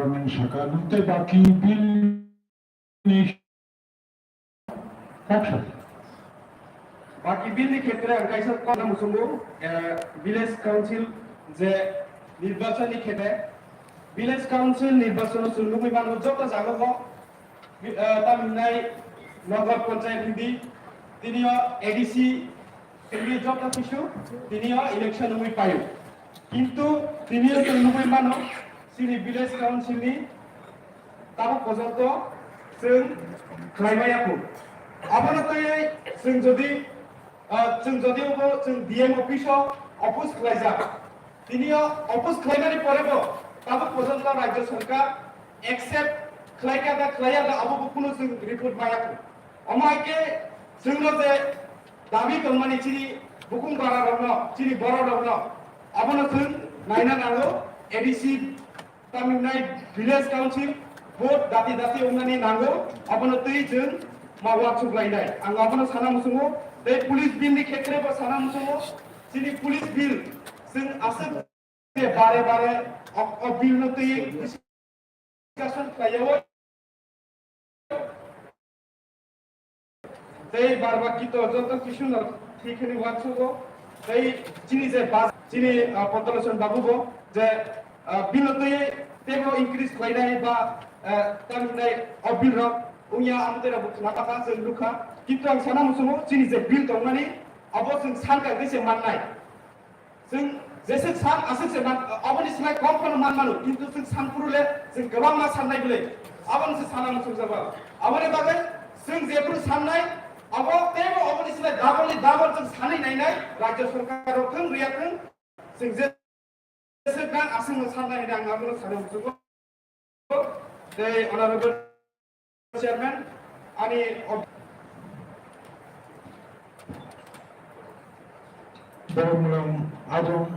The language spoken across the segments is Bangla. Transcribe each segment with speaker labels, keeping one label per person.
Speaker 1: parlemen şakanın te baki bil Kokchap.
Speaker 2: বাকি বিলनि ক্ষেত্রে কাইসার কথা মুসুঙ্গু ভিলেজ কাউন্সিল যে নির্বাচনী ক্ষেত্রে ভিলেজ কাউন্সিল নির্বাচন সুন্দরভাবে মানুষ যত জাগব তামিলনাই নগর পঞ্চায়েত হিন্দি তিনিও এডিসি হিন্দি যত কিছু তিনিও ইলেকশন হয়ে পায় কিন্তু তিনিও সুন্দরভাবে মানুষ সিনি ভিলেজ কাউন্সিলনি তাও পর্যন্ত जों खालामबायाखौ आबादतयै जों जदिबो जों डिएम अफिसाव अपोज खालामजा दिनिया अपोज खालामनायनि परेबो दाबो पर्यन्त राज्य सरकार एक्सेप्ट खालाया आबो कुनु जों रिपोर्ट बायाखै अमायके जोंनो जे दाबि दंमानि चिनि बुकुं बारा दंनो चिनि बर' दंनो आबोनो जों नायना नांगौ एडिसि तामिलनाडु भिलेज काउन्सिल भोट दाति हमनानै नांगौ आबोनो तै जों मावा सुग्लायनाय आं आबोनो साना मुसुङो बे पुलिस बिलनि खेत्रबो साना मुसुङो जोंनि पुलिस बिल जों आसे बारे बारे बिल न तै डिस्कसन खालायो तै बारबाकी तो जत किछु न थिखनि वाचुगो तै चिनि जे बास चिनि पपुलेशन बाबुगो जे बिल न तै तेबो इंक्रीज खालायनाय बा तामिलनाय अबिल रक उया आमतेरा बुथनाका जों लुखा किन्तु आं साना मुसुङो चिनि जे बिल दंमानि अबो जों सानका जेसे माननाय जों जेसे सान आसे मान अबनि सिमाय कम खन मान मानु किन्तु जों सानपुरुले जों गोबां मा साननाय बिले आबन से साना मुसुङ जाबा आबनि बागै जों जेबो साननाय अब तेबो अबनि सिमाय दाबल जों सानै नायनाय राज्य सरकाराव थों रियाथों जों जेसे गान आसे साननाय आं आबनो साना मुसुङो the honorable chairman ani
Speaker 1: Bawang Adong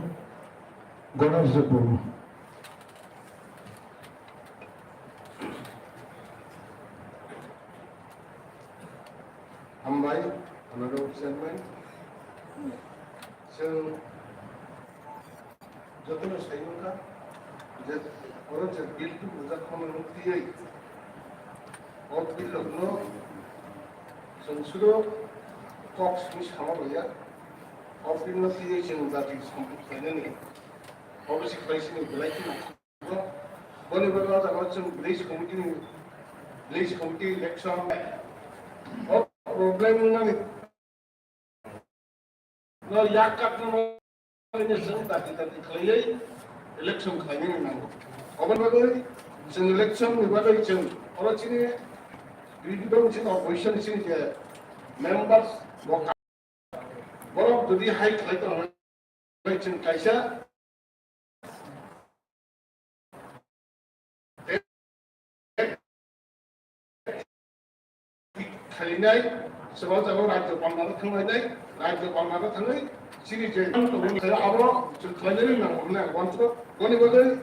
Speaker 1: Ganesh Japur.
Speaker 3: Ambai, honorable chairman. So, जतनो सैनिक का जब और जब बिल की मुझे कम मुक्ति है और बिल लगनो संसदों कॉक्स में शामिल हो गया और बिल में ये चीज़ जाती है संपूर्ण करने नहीं और इसी पैसे में बुलाई थी वो बने बना था वो चंद ब्लेज कमिटी इलेक्शन और प्रॉब्लम ना याद करना ini जों दाति खालायै इलेक्शन खालायनो नांगौ अबन बागै जों इलेक्शन बागै जों अरचिनि बिदिदों जों अपोजिशन सिन जे मेंबार्स बका बरफ जुदि हाइ खालायतो जों कायसा खालायनाय सोरबा जाबा राज्य पालनानै थाङै Sini jangan tu, saya awak kerana nak mana wanita, koni bagai,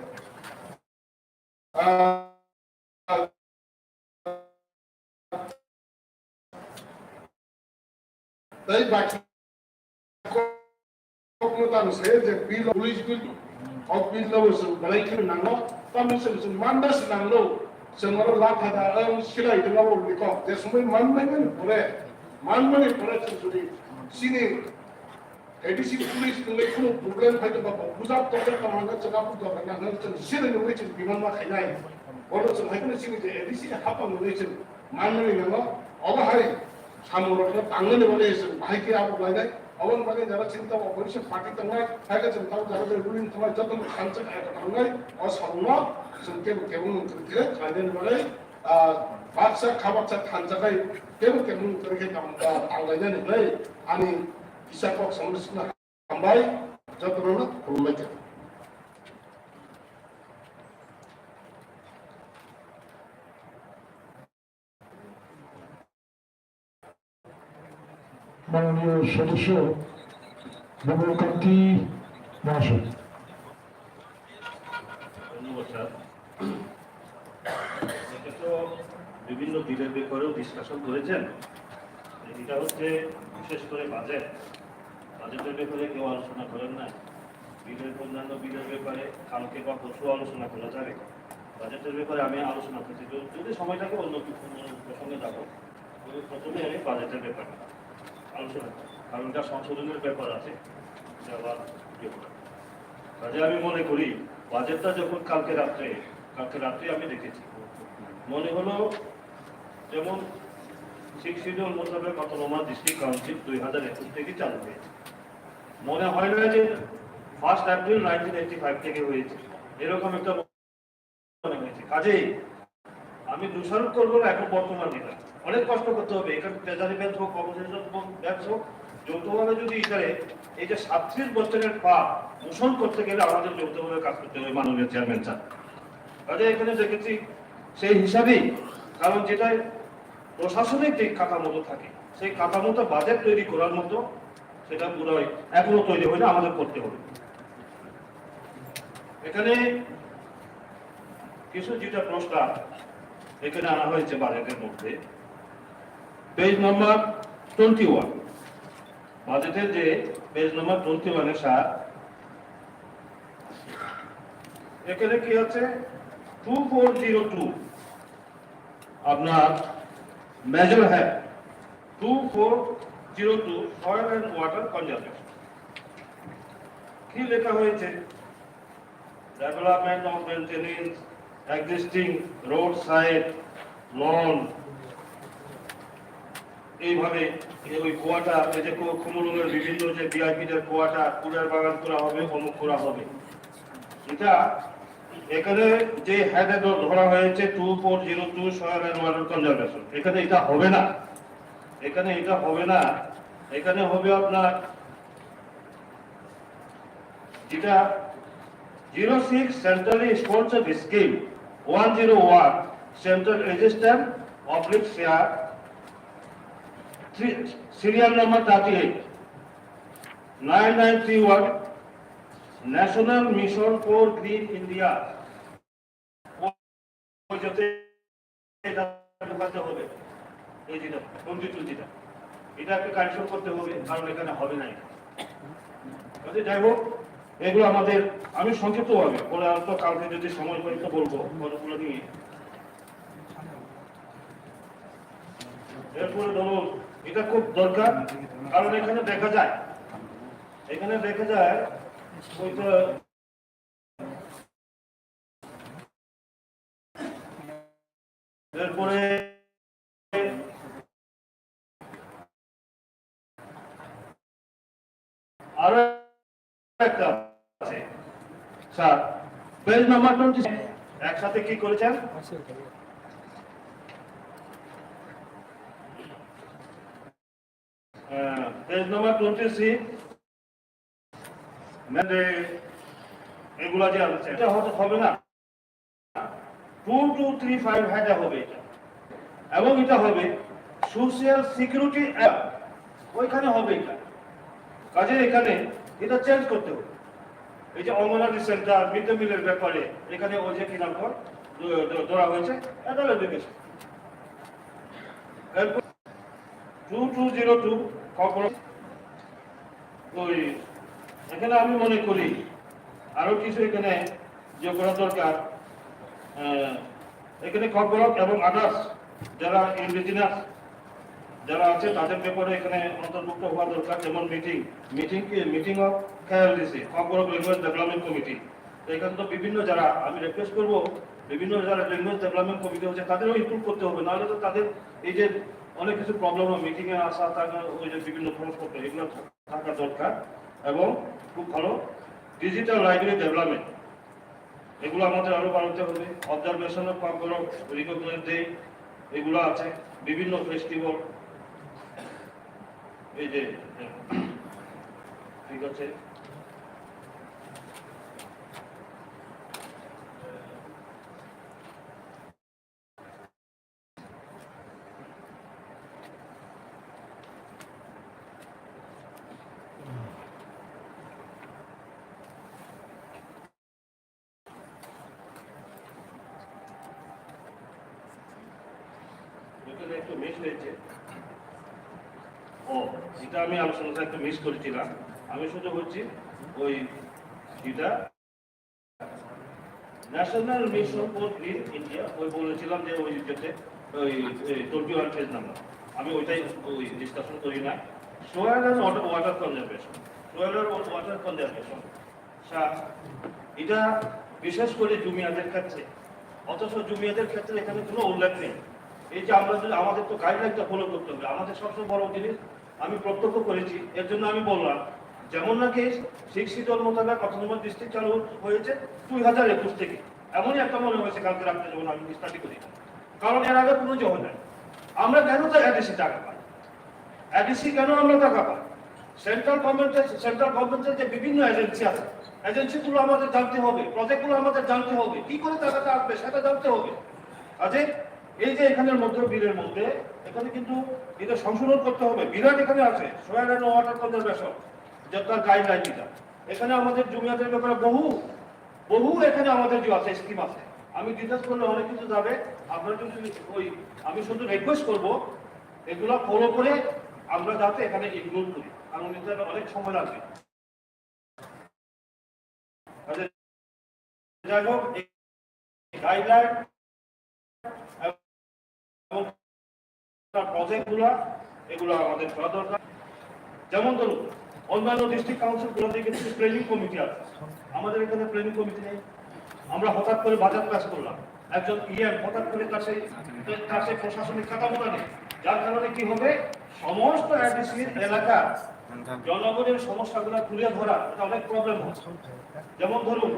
Speaker 3: tapi bagi kau mungkin saya jadi bil polis bil, atau bil lalu sebagai kena nanglo, tapi sebab mandas nanglo, semua lat ada, silai dengan orang lekor, jadi semua mana ni boleh sesuatu, sini ADC police लेखन प्रॉब्लम है तो बाबू बुझाप तो क्या कमांडर चला पुट कर ना ना चल सिर ने वे चल विमान में खाई और चल है ना सिंह जे एडिसी हापा वे चल मान नहीं ना अब हाय सामने रखना तांगने वाले चल भाई के आप लाइक अवन बागे जरा चिंता ऑपरेशन पार्टी तंगा है का चिंता जरा जरा रूलिंग थमा जब तुम खान से आया तंगा और सामना सुनके केवल करके खाने वाले बादशाह खाबाचा खान जगह केवल करके काम तांगा नहीं आनी Isa kok sama tambay jatuh nak rumah je.
Speaker 1: মাননীয় সদস্য বঙ্গকান্তি মহাশয়।
Speaker 4: ধন্যবাদ স্যার। এটা তো বিভিন্ন বিলের ব্যাপারেও ডিসকাশন করেছেন। এটা হচ্ছে বিশেষ করে বাজেটের ব্যাপারে কেউ আলোচনা করেন না। বিলের অন্যান্য বিলের ব্যাপারে কালকে বা পরশু আলোচনা করা যাবে। বাজেটের ব্যাপারে আমি আলোচনা করছি, যদি সময়টাকে অন্য কিছু প্রসঙ্গে যাবো, প্রথমে আমি বাজেটের ব্যাপারে আলোচনা করি, কারণ এটা সংশোধনের ব্যাপার আছে, এটা আবার কাজে আমি মনে করি বাজেটটা যখন কালকে রাত্রে আমি দেখেছি, মনে হলো যেমন 6 শিডিউল মোতাবেক অটোনোমাস ডিস্ট্রিক্ট কাউন্সিল 2021 থেকে চালু হয়েছে। মনে হয় না যে 1 এপ্রিল 1985 থেকে হয়েছে, এরকম একটা মনে হয়েছে। কাজেই আমি দোষারোপ করবো না এখন বর্তমান দিনে অনেক কষ্ট করতে হবে, এখানে ট্রেজারি ব্যাংক হোক, কর্পোরেশন ব্যাংক হোক, যৌথভাবে যদি এখানে এই যে 37 বছরের পাপ মোশন করতে গেলে আমাদের যৌথভাবে কাজ করতে হবে, মাননীয় চেয়ারম্যান স্যার। কাজে এখানে দেখেছি সেই হিসাবেই, কারণ যেটা প্রশাসনিক যে কাঠামোটা থাকে সেই কাঠামোটা বাজেট তৈরি করার মতো সেটা পুরো এখনো তৈরি হয়নি, আমাদের করতে হবে। এখানে কিছু যেটা প্রস্তাব এখানে আনা হয়েছে বাজেটের মধ্যে, পেজ নম্বর 21, বাজেটের যে পেজ নম্বর 21 স্যার, এখানে কি আছে 2402 আপনার মেজর হ্যাঁ 2402 সয়েল অ্যান্ড ওয়াটার কনজারভেশন। কি লেখা হয়েছে? Development of maintenance existing road side lawn, এইভাবে ওই কোয়াটার, এই যে কুমুরুলের বিভিন্ন যে ভিআইপিদের কোয়াটার, ফুলের বাগান করা হবে, অমুক করা হবে, এটা এখানে যে হেডে ধরা হয়েছে 2402 সয়েল অ্যান্ড ওয়াটার কনজারভেশন, এখানে এটা হবে না, এখানে এটা হবে না। এখানে হবে আপনার যেটা 06 centrally sponsored scheme 101 central resistant oblique share serial number 38 9931 national mission for green India, এটা ঢোকাতে হবে, এই যেটা যেটা এটাকে কারেকশন করতে হবে, কারণ এখানে হবে না। যাই হোক, এগুলো আমাদের আমি সংক্ষিপ্ত ভাবে বলে তো কালকে যদি সময় পাই তো বলবো কতগুলো নিয়ে। এরপরে ধরুন এটা খুব দরকার, কারণ এখানে দেখা যায় ওইটা এরপরে আরো একটা আছে স্যার, পেজ নাম্বার 20 একসাথে কি করেছেন? পেজ নাম্বার 26 মানে এগুলা যে আছে এটা হবে না, 2235 হেডে হবে এটা, এবং এটা হবে সোশ্যাল সিকিউরিটি অ্যাপ, ওইখানে হবে এটা। কাজে এখানে এটা চেঞ্জ করতে হবে। এই যে অঙ্গনারী সেন্টার, মিড ডে মিলের ব্যাপারে এখানে ওই যে কিনা ধরা হয়েছে অ্যাডাল্ট এডুকেশন। 2202 ওই এখানে আমি মনে করি আরো কিছু এখানে যে করা দরকার, এখানে কর্পোরেট এবং আদার্স যারা ইন্ডিজিনাস যারা আছে তাদের ব্যাপারে এখানে অন্তর্ভুক্ত হওয়া দরকার, যেমন meeting of KLDC corporate language development committee. তো এখানে তো বিভিন্ন যারা আমি রিকোয়েস্ট করবো বিভিন্ন যারা ল্যাঙ্গুয়েজ ডেভেলপমেন্ট কমিটি হচ্ছে তাদেরও ইমপ্রুভ করতে হবে, নাহলে তো তাদের এই যে অনেক কিছু প্রবলেম হয়, মিটিং এ আসা থাকা, ওই যে বিভিন্ন খরচপত্র এগুলো থাকা দরকার। এবং খুব ভালো ডিজিটাল লাইব্রেরি ডেভেলপমেন্ট, এগুলো আমাদের আরো বাড়াতে হবে। Observation of corporate recognized day এগুলো আছে, বিভিন্ন ফেস্টিভ্যাল, এই যে ঠিক আছে। একটু মিস হয়েছে, এটা আমি আলোচনাটা একটু মিস করেছিলাম। আমি শুধু বলছি ওই যেটা national mission for green India ওই বলেছিলাম যে ওই যেতে ওই 21 পেজ নাম্বার আমি ওইটাই ওই ডিসকাশন করি না। Soil and water conservation, soil and water conservation এটা বিশেষ করে জুমিয়াদের ক্ষেত্রে, অথচ জুমিয়াদের ক্ষেত্রে এখানে কোনো উল্লেখ নেই। এই যে আমরা যদি আমাদের তো গাইডলাইনটা ফলো করতে হবে, আমাদের সবচেয়ে বড় জিনিস আমি প্রত্যক্ষ করেছি, এর জন্য আমি বললাম যেমন নাকি শিক্ষিতর মোতাবেক অটোনমাস ডিস্ট্রিক্ট চালু হয়েছে 2021 থেকে, এমনই একটা মনে হয়েছে কালকে রাত্রে যখন আমি স্টাডি করি, কারণ এর আগে কোনো জমা নেই। আমরা কেন তো এডিসি টাকা পাই, এডিসি কেন আমরা টাকা পাই? সেন্ট্রাল গভর্নমেন্টের যে বিভিন্ন এজেন্সি আছে, এজেন্সিগুলো আমাদের জানতে হবে, প্রজেক্টগুলো আমাদের জানতে হবে, কি করে টাকাটা আসবে সেটা জানতে হবে। আজকে এই যে এখানের মধ্যে বিলের মধ্যে এখানে কিন্তু এটা সংশোধন করতে হবে। বিরাট এখানে আছে সোয়েল অ্যান্ড ওয়াটার কনজারভেশন, যে তার গাইডলাইন এটা, এখানে আমাদের জমিয়াতের ব্যাপারে বহু এখানে আমাদের যে আছে স্কিম আছে, আমি ডিটেলস করলে অনেক কিছু যাবে। আপনারা যদি ওই আমি শুধু রিকোয়েস্ট করব এগুলো ফলো করে আমরা যাতে এখানে ইনক্লুড করি, কারণ এটা অনেক সময় লাগবে। যাই হোক গাইডলাইন এবং প্রজেক্টগুলো এগুলো আমাদের করা দরকার। যেমন ধরুন অন্যান্য ডিস্ট্রিক্ট কাউন্সিলগুলোতে কিন্তু প্ল্যানিং কমিটি আছে, আমাদের এখানে প্ল্যানিং কমিটি নেই। আমরা হঠাৎ করে বাজেট পাস করলাম, একজন ইএম হঠাৎ করে কাছে প্রশাসনিক কাঠামোটা নেই, যার কারণে কি হবে সমস্ত অ্যাডিসির এলাকা জনগণের সমস্যাগুলো তুলে ধরা এটা অনেক প্রবলেম হচ্ছে। যেমন ধরুন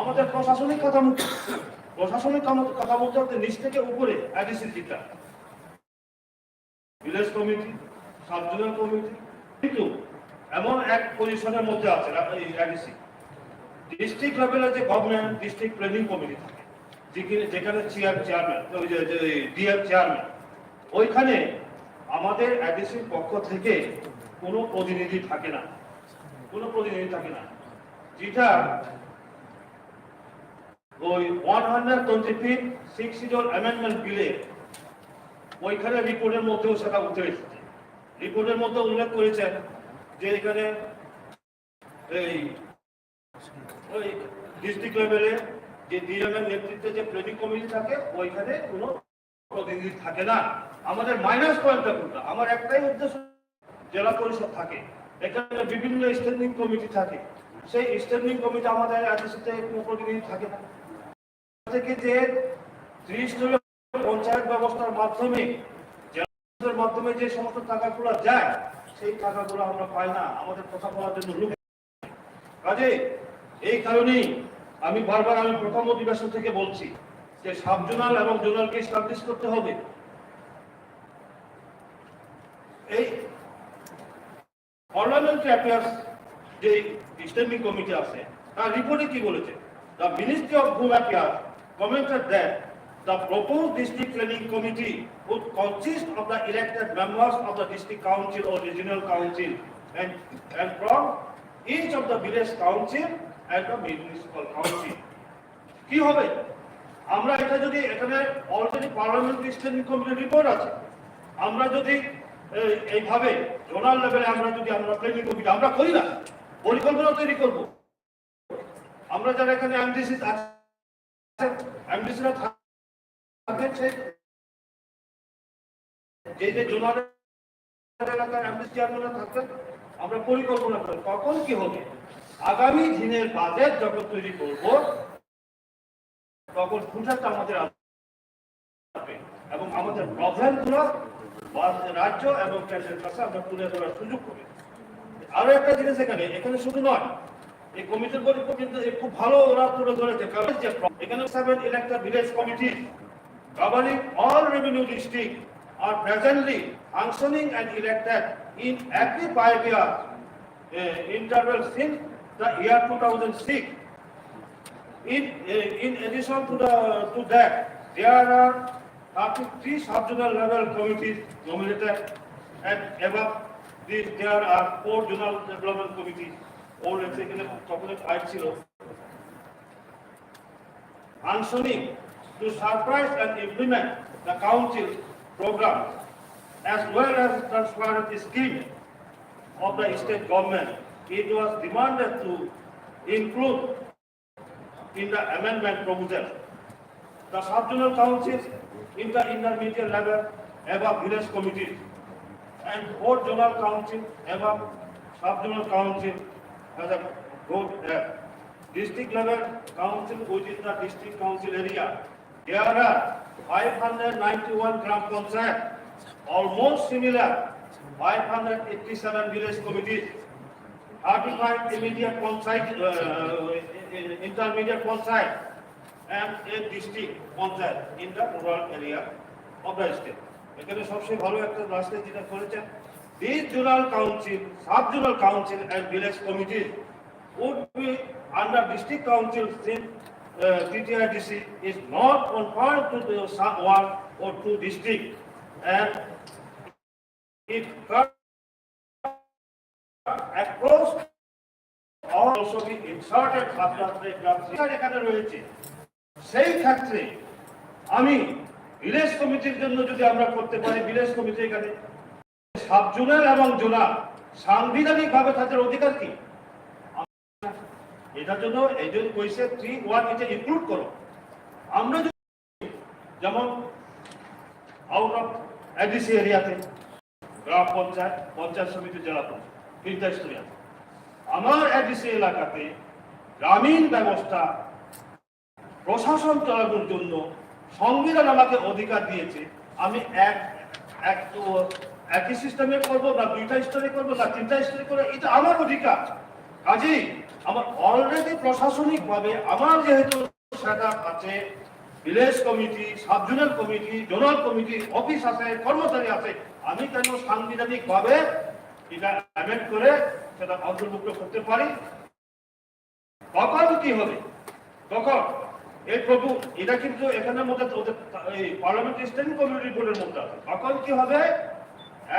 Speaker 4: আমাদের প্রশাসনিক কাঠামো নিচ থেকে উপরে অ্যাডিসির দিকটা, village committee, sub zonal committee, কিন্তু এমন এক পজিশনের মধ্যে আছে অ্যাডিসি। ডিস্ট্রিক্ট লেভেলে যে গভর্নমেন্ট ডিস্ট্রিক্ট প্ল্যানিং কমিটি থাকে, যেখানে চেয়ারম্যান ওই যে ডিএম চেয়ারম্যান, ওইখানে আমাদের অ্যাডিসির পক্ষ থেকে কোনো প্রতিনিধি থাকে না, যেটা ওই 125 6 অ্যামেন্ডমেন্ট বিলে ওইখানে রিপোর্টের মধ্যেও সেটা উঠে এসেছে। রিপোর্টের মধ্যে উল্লেখ করেছেন যে এখানে এই ওই ডিস্ট্রিক্ট লেভেলে যে ডিএম এর নেতৃত্বে যে প্ল্যানিং কমিটি থাকে ওইখানে কোনো প্রতিনিধি থাকে না। আমাদের মাইনাস পয়েন্টটা কোনটা? আমার একটাই উদ্দেশ্য, জেলা পরিষদ থাকে, এখানে বিভিন্ন স্ট্যান্ডিং কমিটি থাকে, সেই স্ট্যান্ডিং কমিটি আমাদের অ্যাডিসিতে কোনো প্রতিনিধি থাকে না। থেকে যে 30 জনের পঞ্চায়েত ব্যবস্থার মাধ্যমে জেলার মাধ্যমে যে সমস্ত টাকাগুলো যায় সেই টাকাগুলো আমরা পাই না, আমাদের কথা বলার জন্য লোক কাজে। এই কারণেই আমি বারবার প্রথম অধিবেশন থেকে বলছি যে সাব জোনাল এবং জোনালকে এস্টাবলিশ করতে হবে। এই পার্লামেন্টারি অ্যাফেয়ার্স যে স্ট্যান্ডিং কমিটি আছে তার রিপোর্টে কি বলেছে? The Ministry of Home Affairs commented that the proposed district planning committee would consist of the elected members of the district council or regional council and from each of the village council and the municipal council. কি হবে? আমরা এটা যদি এখানে অলরেডি পার্লামেন্টারি স্ট্যান্ডিং কমিটির রিপোর্ট আছে, আমরা যদি এইভাবে জোনাল লেভেলে আমরা প্ল্যানিং কমিটি আমরা করি না, পরিকল্পনা তৈরি করব, আমরা যারা এখানে এমডিসি আছে এমডিসিরা থাকছে যে জোনাল এলাকার এমডিসি চেয়ারম্যানরা থাকবেন, আমরা পরিকল্পনা করি কখন কি হবে। আগামী দিনের বাজেট যখন তৈরি করব তখন খুঁটাটা আমাদের আসবে এবং আমাদের প্রবলেমগুলো রাজ্য এবং কেন্দ্রের কাছে আমরা তুলে ধরার সুযোগ করি। আরো একটা জিনিস এখানে শুধু নয়, এই কমিটির বৈঠক কিন্তু খুব ভালো ওরা তুলে ধরেছে, কারণ যে এখানে 7 elected village committees governing all revenue districts are presently functioning and elected in every 5-year interval since the year 2006. In addition to that, there are 33 sub-zonal level committees nominated, and above this there are 4 zonal development committees. All executive chocolate ছিল functioning to supervise and implement the council program as well as transparent scheme of the state government. It was demanded to include in the amendment proposal. The sub-zonal councils in the intermediate level above village committees and 4 zonal council above sub-zonal council as a vote district level council within the district council area. There are 591 gram panchayat, almost similar 587 village committees, 35 immediate panchayat, intermediate panchayat, and 8 district panchayat in the rural area of the state. এখানে সবচেয়ে ভালো একটা রাস্তা যেটা করেছেন, these zonal council, sub-zonal council and village committees would be under district council since Ttaadc is not confined to the one or 2 districts, and it cut across also be inserted after the এখানে রয়েছে। সেই ক্ষেত্রে আমি ভিলেজ কমিটির জন্য যদি আমরা করতে পারি, ভিলেজ কমিটি এখানে সাব-জোনাল এবং জোনাল সাংবিধানিক ভাবে তাদের অধিকার কি, এটার জন্য এই যে কইছে 3-1 এটা ইনক্লুড করো। আমরা যেমন আউট অফ এডিসি এরিয়াতে গ্রাম পঞ্চায়েত, পঞ্চায়েত সমিতি, জেলা পঞ্চায়েত 3টা স্তরে আছে। আমার এডিসি এলাকাতে গ্রামীণ ব্যবস্থা প্রশাসন চালানোর জন্য সংবিধান আমাকে অধিকার দিয়েছে। আমি একই সিস্টেমে করবো না 2টা স্তরে করবো না 3টা স্তরে করবো, এটা আমার অধিকার। কাজেই আমার অলরেডি প্রশাসনিক ভাবে আমার যেহেতু সেটআপ আছে, village committee, sub-zonal committee, zonal committee, office আছে, কর্মচারী আছে, আমি কেন সাংবিধানিক ভাবে এটা অ্যামেন্ড করে সেটা অন্তর্ভুক্ত করতে পারি? কখন কি হবে, তখন এই প্রভু এটা কিন্তু এখানের মধ্যে এই পার্লামেন্টারি স্ট্যান্ডিং কমিটি রিপোর্টের মধ্যে আছে। কখন কি হবে,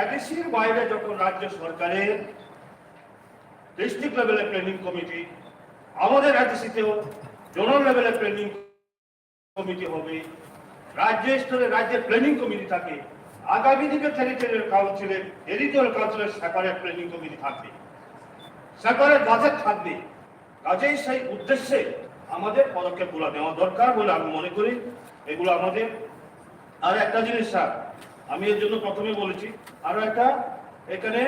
Speaker 4: এডিসির বাইরে যখন রাজ্য সরকারের ডিস্ট্রিক্ট লেভেলের প্ল্যানিং কমিটি, আমাদের এডিসিতেও জোনাল লেভেলের প্ল্যানিং কমিটি হবে, রাজ্য স্তরে রাজ্যের প্ল্যানিং কমিটি থাকে, আগামী দিনে টেরিটরিয়াল কাউন্সিলের, টেরিটরিয়াল কাউন্সিলের সেপারেট প্ল্যানিং কমিটি থাকবে, সেপারেট বাজেট থাকবে। কাজেই সেই উদ্দেশ্যে আমাদের পদক্ষেপগুলো নেওয়া দরকার বলে আমি মনে করি। এগুলো আমাদের আর একটা জিনিস স্যার, আমি এর জন্য প্রথমে বলেছি, আরো একটা এখানে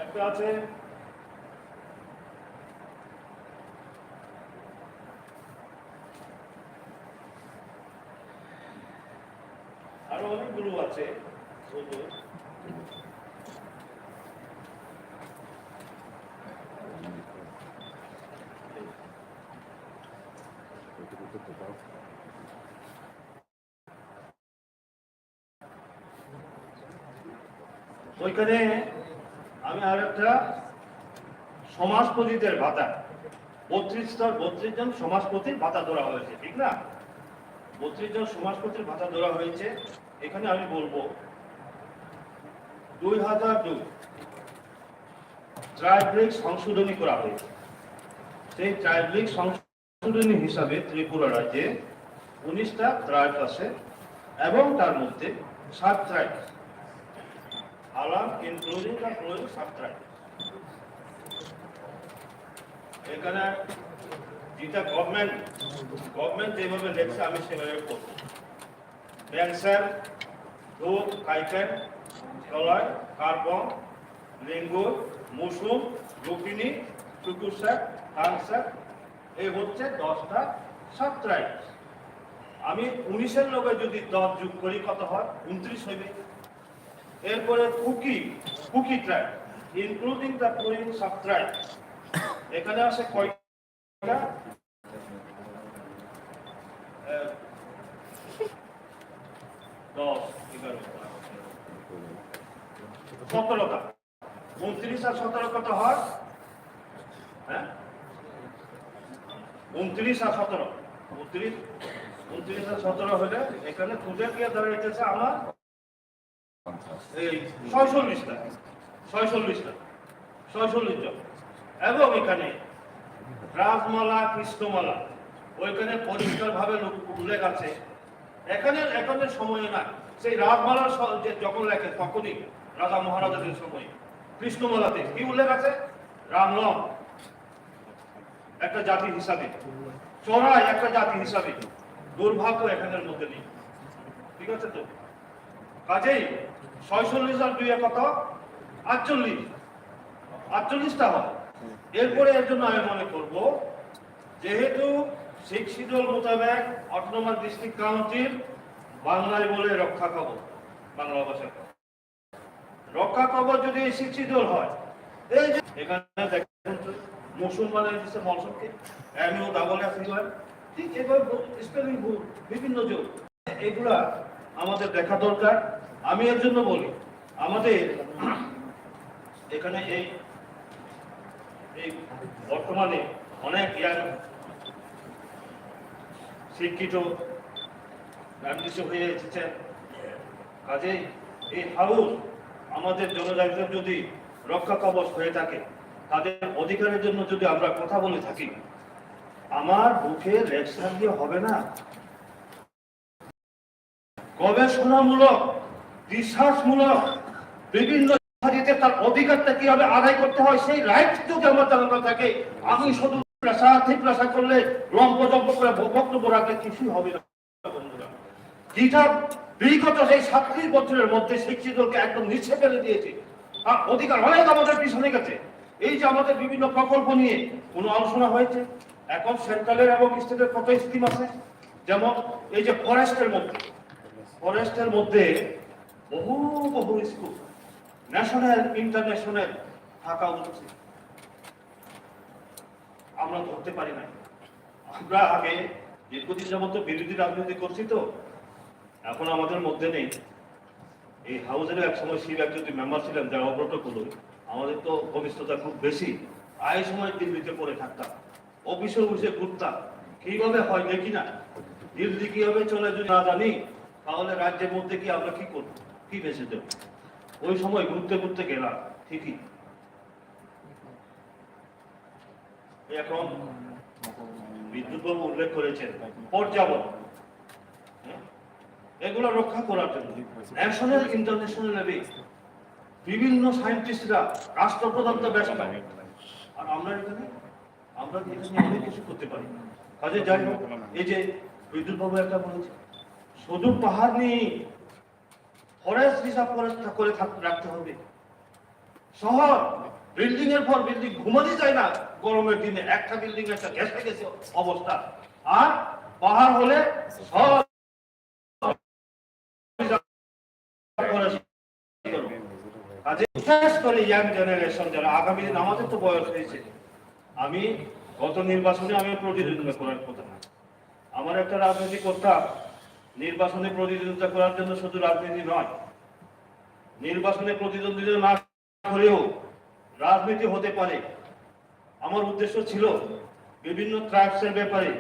Speaker 4: একটা আছে, আরো অনেকগুলো আছে। ওইখানে আমি আর একটা সমাজপতিদের ভাতা 32 জন সমাজপতির ভাতা ধরা হয়েছে, ঠিক না? 32 জন সমাজপতির ভাতা ধরা হয়েছে। এখানে আমি বলবো 2002 ট্রাইব্লিক সংশোধনী করা হয়েছে। সেই ট্রাইব্লিক সংশোধনী হিসাবে ত্রিপুরা রাজ্যে 19টা ট্রাইব আছে এবং তার মধ্যে 7 tribe including the growing sub-tribe. এখানে যেটা গভর্নমেন্ট যেভাবে লেখছে আমি সেভাবে করব। ব্যাংসার, ধূপ, কাইকেন, কলয়, কার্বন, লেঙ্গুর, মুসুম, রুপিনি, টুকুসাক, হাংসাক, এই হচ্ছে 10টা সাব-ট্রাইব। আমি 19-এর লগে যদি 10 যোগ করি কত হয়? 29 হইবে। এরপরে Kuki tribe including the following sub-tribe, এখানে আছে কয়টা? 10, 11, 17টা। 29 আর 17 কত হয়? হ্যাঁ, 29 আর 17, 29 আর 17 হলে এখানে খুঁজে গিয়ে দাঁড়াইতেছে আমার এই 46 জন। এবং এখানে রাজমালা, কৃষ্ণমালা ওইখানে পরিষ্কার ভাবে উল্লেখ আছে। এখানে সময় না, সেই রাজমালার যখন লেখে তখনই রাজা মহারাজাদের সময়। কৃষ্ণমালাতে কি উল্লেখ আছে? রামলম, একটা জাতি হিসাবে, চড়াই একটা জাতি হিসাবে দুর্ভাগ্য এখানের মধ্যে নেই। ঠিক আছে তো? কাজেই 46 আর 2 কত 48টা হয়। এরপরে এর জন্য আমি মনে করব, যেহেতু শিখ শিডিউল মোতাবেক অটোনমাস ডিস্ট্রিক্ট কাউন্সিল বাংলায় বলে রক্ষা কবচ, বাংলা ভাষা রক্ষা কবচ যদি শিখ শিডিউল হয়, এই যে এখানে দেখেন মুসলমানের দিচ্ছে মলসবকে এমও ডাবল এস হয়, ঠিক এবার স্পেলিং ভুল বিভিন্ন যোগ, এগুলা আমাদের দেখা দরকার। আমি এর জন্য বলি, আমাদের এখানে এই বর্তমানে অনেক ইয়াং শিক্ষিত হয়ে এসেছে। কাজেই এই হাউস আমাদের জনজাতির যদি রক্ষা কবচ হয়ে থাকে, তাদের অধিকারের জন্য যদি আমরা কথা বলে থাকি, আমার বুকে লেকচার দিয়ে হবে না। গবেষণামূলক, রিসার্চমূলক বিভিন্ন তার অধিকারটা কিভাবে আদায় করতে হয়, সেই রাইট যদি আমার জানানো থাকে, আমি শুধু পেশা করলে লম্পজম্প করে বক্তব্য রাখলে কিছুই হবে না। যেটা বিগত সেই 37 বছরের মধ্যে শিক্ষিতকে একদম নিচে ফেলে দিয়েছে, আর অধিকার অনেক আমাদের পিছনে গেছে। এই যে আমাদের বিভিন্ন প্রকল্প নিয়ে কোনো আলোচনা হয়েছে, এখন সেন্ট্রালের এবং স্টেটের কত স্কিম আছে, যেমন এই যে ফরেস্টের মধ্যে বহু স্কুল ন্যাশনাল ইন্টারন্যাশনাল থাকা উচিত, আমরা ধরতে পারি না। আমরা আগে দীর্ঘদিন যাবত বিরোধী রাজনীতি করছি, তো এখন আমাদের মধ্যে নেই। এই হাউসের এক সময় শিব একজন মেম্বার ছিলেন, যারা অগ্রত করল, আমাদের তো ভবিষ্যৎটা খুব বেশি, আয় সময় দিল্লিতে পড়ে থাকতাম, অফিসে ঘুরতাম, কিভাবে হয় দেখি না, দিল্লি কিভাবে চলে যদি না জানি, তাহলে রাজ্যের মধ্যে কি আমরা কি করবো, কি বেঁচে দেব। ওই সময় ঘুরতে গেলাম ঠিকই। এখন বিদ্যুৎবাবু উল্লেখ করেছেন পর্যাবরণ, এগুলো রক্ষা করার জন্য ন্যাশনাল ইন্টারন্যাশনাল লেভেল বিভিন্ন সায়েন্টিস্টরা, রাষ্ট্রপ্রধান তো ব্যস্ত, আর আমরা এখানে অনেক কিছু করতে পারি। কাজে যাই হোক, এই যে বিদ্যুৎবাবু একটা বলেছে, শুধু পাহাড় নিয়ে ফরেস্ট রিজার্ভ করে রাখতে হবে। শহর বিল্ডিং এর পর বিল্ডিং, ঘুমানো যায় না গরমের দিনে, একটা বিল্ডিং একটা গ্যাসে গেছে অবস্থা, আর পাহাড় হলে সব বিশেষ করে ইয়াং জেনারেশন যারা আগামী দিন, আমাদের তো বয়স হয়েছে, আমি গত নির্বাচনে আমি প্রতিদ্বন্দ্বিতা করার কথা না, আমার একটা রাজনীতি করতাম, নির্বাচনে প্রতিদ্বন্দ্বিতা করার জন্য শুধু রাজনীতি নয়, নির্বাচনে প্রতিদ্বন্দ্বিতা না করেও রাজনীতি হতে পারে। আমার উদ্দেশ্য ছিল বিভিন্ন ট্রাইবসের ব্যাপারে